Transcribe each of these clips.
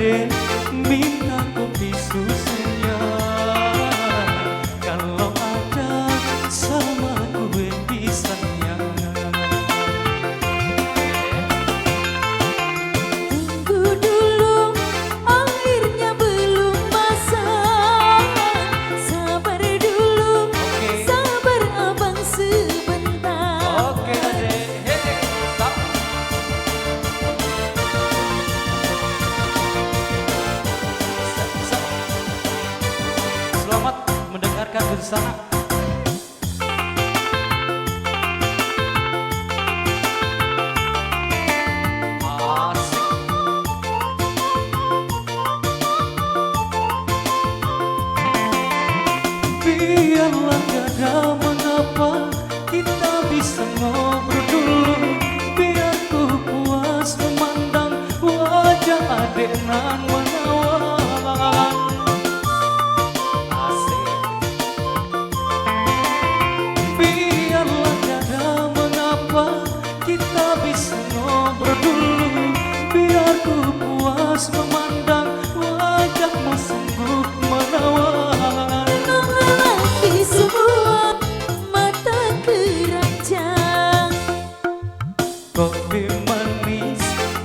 adek minta kopi susunya. Kalau ada sama gue bisanya. Tunggu dulu, akhirnya belum masak. Sabar dulu, sabar abang sebentar. Oke adek, stop. Selamat mendengarkan bersama. Biarlah gada mengapa kita bisa ngobrol dulu. Biar ku puas memandang wajah adek nan menawan. Asik. Biarlah gada mengapa kita bisa ngobrol dulu. Biar ku puas memandang wajahmu sungguh menawan. Semua mata keranjang. Kopi manis,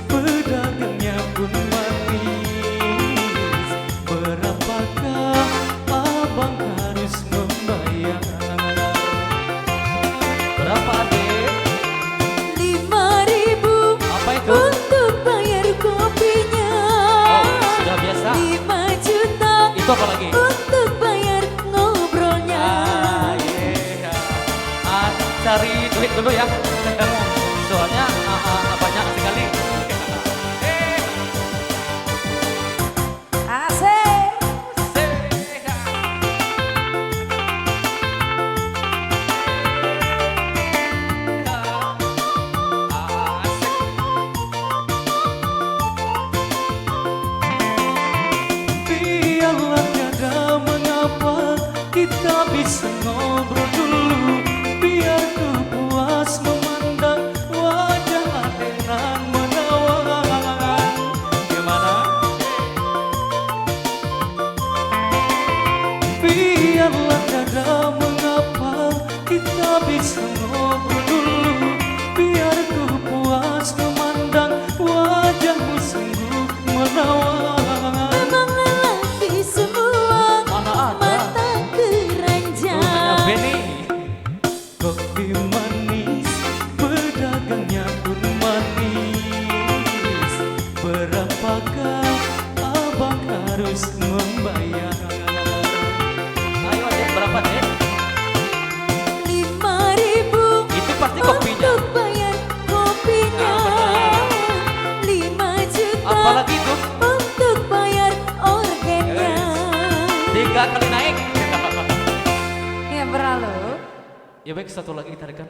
pedagangnya pun manis. Berapakah abang harus membayar? Berapa adek? 5.000 Apa itu? untuk bayar kopinya. Oh, sudah biasa. 5 juta Itu apa lagi? untuk bayar ngobrolnya. Cari duit dulu ya. Soalnya banyak sekali. Asik. Biarlah tiada mengapa kita bisa ngobrol dulu. Biar ku puas memandang wajah adek nan menawan. Gimana? Biarlah tiada mengapa kita bisa ngobrol dulu. Biar ku puas memandang wajahmu sungguh menawan. Memang lelaki semua Mana ada? mata keranjang. Benny. Kopi manis, pedagangnya pun manis. Berapakah abang harus membayar? Ayo adek, berapa dek? 5.000 Itu pasti kopinya. untuk bayar kopinya. 5 juta Apalagi itu? untuk bayar organnya. 3 kali naik. Ya berlalu. Ya baik, satu lagi tarikan.